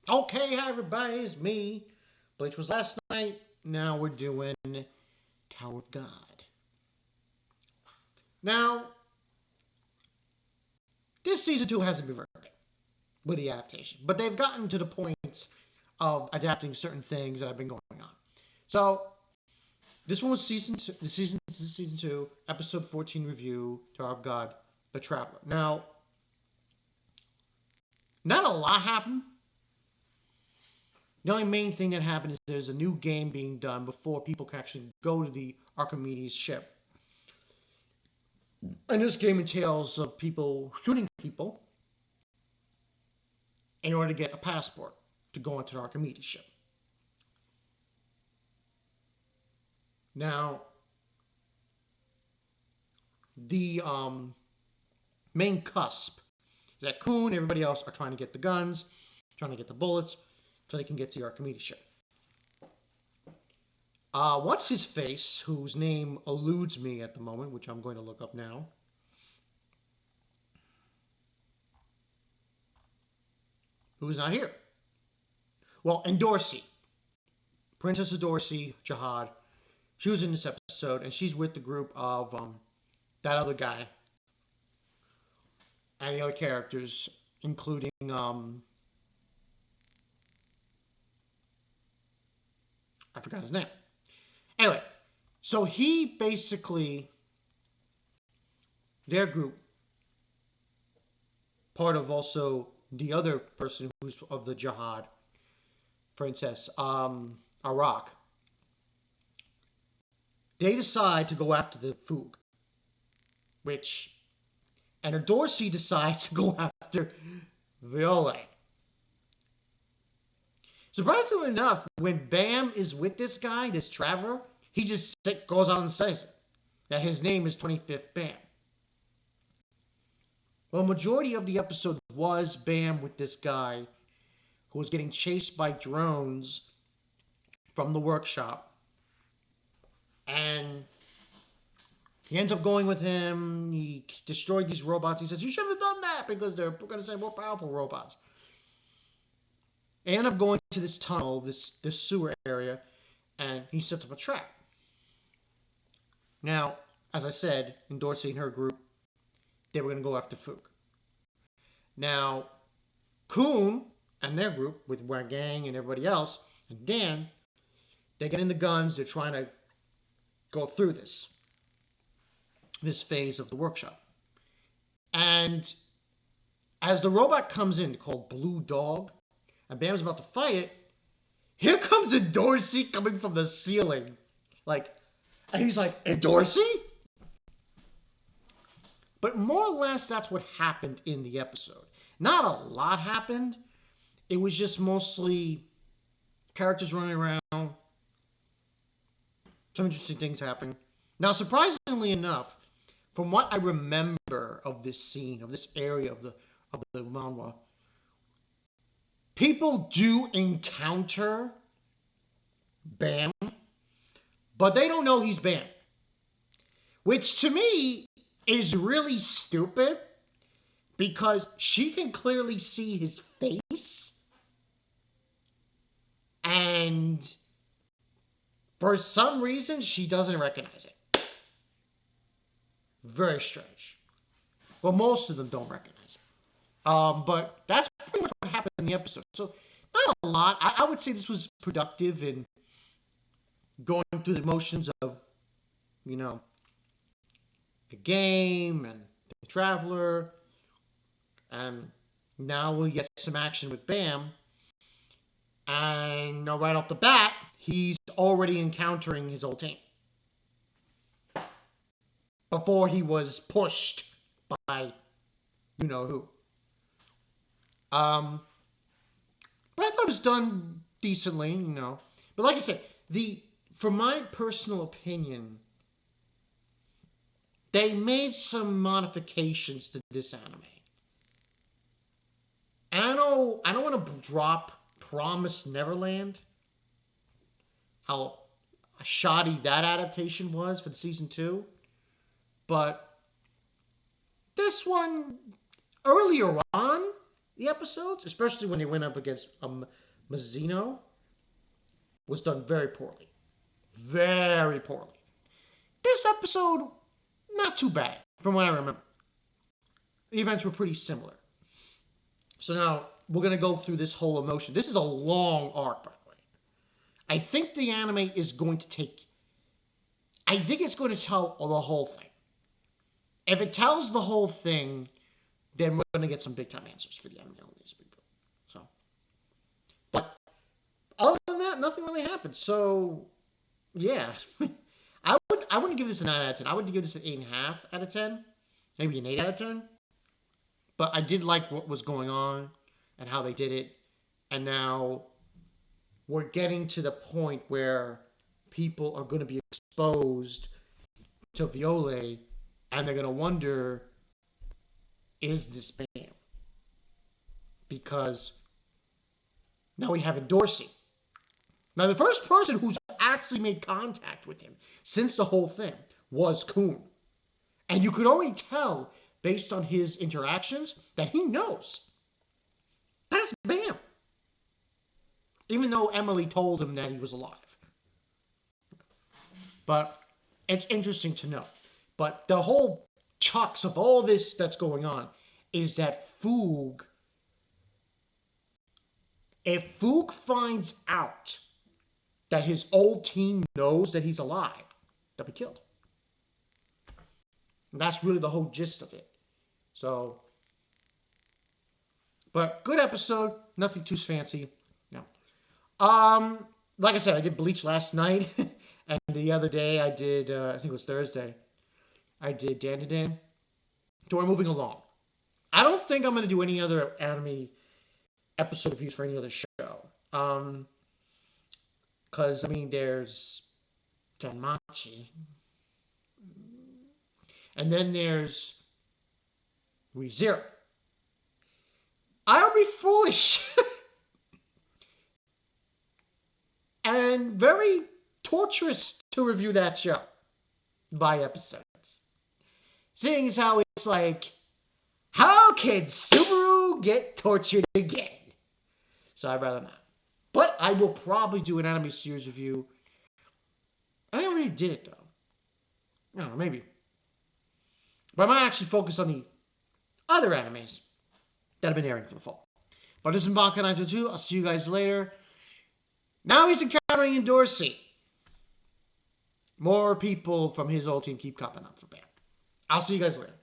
Okay, hi everybody, it's me. Bleach was last night. Now we're doing Tower of God. Now, this season 2 hasn't been very good with the adaptation, but they've gotten to the points of adapting certain things that have been going on. So, this one was season 2, episode 14 review, Tower of God, The Traveler. Now, not a lot happened. The only main thing that happened is there's a new game being done before people can actually go to the Archimedes ship. And this game entails of people shooting people in order to get a passport to go into the Archimedes ship. Now, the main cusp is that Coon and everybody else are trying to get the guns, trying to get the bullets, so they can get to the Archimedes ship. What's his face, whose name eludes me at the moment, which I'm going to look up now. Who's not here? Well, and Dorsey. Princess of Dorsey, Jihad. She was in this episode, and she's with the group of that other guy and the other characters, including I forgot his name. Anyway, so he basically their group, part of also the other person who's of the Jihad princess, Iraq. They decide to go after the Foog, which and Dorsey decides to go after Viola. Surprisingly enough, when Bam is with this guy, this traveler, he just goes on and says it, that his name is 25th Bam. Well, majority of the episode was Bam with this guy who was getting chased by drones from the workshop. And he ends up going with him. He destroyed these robots. He says, you should have done that because they're going to say more powerful robots. They end up going to this tunnel, this sewer area, and he sets up a trap. Now, as I said, in Dorsey and her group, they were going to go after Foog. Now, Coon and their group, with Wagang and everybody else, and Dan, they get in the guns. They're trying to go through this phase of the workshop. And as the robot comes in, called Blue Dog, and Bam's about to fight it, here comes a Dorsey coming from the ceiling. And he's like, a Dorsey? But more or less, that's what happened in the episode. Not a lot happened. It was just mostly characters running around. Some interesting things happening. Now, surprisingly enough, from what I remember of this scene, of this area of the manhwa, people do encounter Bam, but they don't know he's Bam. Which to me is really stupid because she can clearly see his face. And for some reason, she doesn't recognize it. Very strange. Well, most of them don't recognize it. But that's pretty much what happened in the episode. So, not a lot. I would say this was productive in going through the motions of, the game and the Traveler. And now we get some action with Bam. And right off the bat, he's already encountering his old team. Before he was pushed by who. But I thought it was done decently, But like I said, for my personal opinion, they made some modifications to this anime. And I don't want to drop Promised Neverland, how shoddy that adaptation was for the season 2. But this one, earlier on, the episodes, especially when they went up against Mazzino, was done very poorly. Very poorly. This episode, not too bad, from what I remember. The events were pretty similar. So now, we're going to go through this whole emotion. This is a long arc, by the way. I think the anime is going to take... I think it's going to tell the whole thing. If it tells the whole thing, then we're going to get some big-time answers for the anime on these people. So, but other than that, nothing really happened. So, yeah. I wouldn't give this a 9 out of 10. I would give this an 8.5 out of 10. Maybe an 8 out of 10. But I did like what was going on and how they did it. And now we're getting to the point where people are going to be exposed to Viole, and they're going to wonder, is this Bam? Because now we have a Dorsey. Now, the first person who's actually made contact with him since the whole thing was Kun. And you could already tell, based on his interactions, that he knows. That's Bam. Even though Emily told him that he was alive. But it's interesting to know. But the whole chux of all this that's going on is that Foog, if Foog finds out that his old team knows that he's alive, they'll be killed. And that's really the whole gist of it. So, but good episode. Nothing too fancy. No. Like I said, I did Bleach last night. And the other day I did, I think it was Thursday, I did Dandadan. So we're moving along. I don't think I'm going to do any other anime episode reviews for any other show. Because, I mean, there's Danmachi. And then there's ReZero. I'll be foolish. And very torturous to review that show by episodes. Seeing as how it's like, how can Subaru get tortured again? So I'd rather not. But I will probably do an anime series review. I think I already did it, though. I don't know, maybe. But I might actually focus on the other animes that have been airing for the fall. But this is Bankai 922. I'll see you guys later. Now he's encountering in Dorsey. More people from his old team keep coming up for Bam. I'll see you guys later.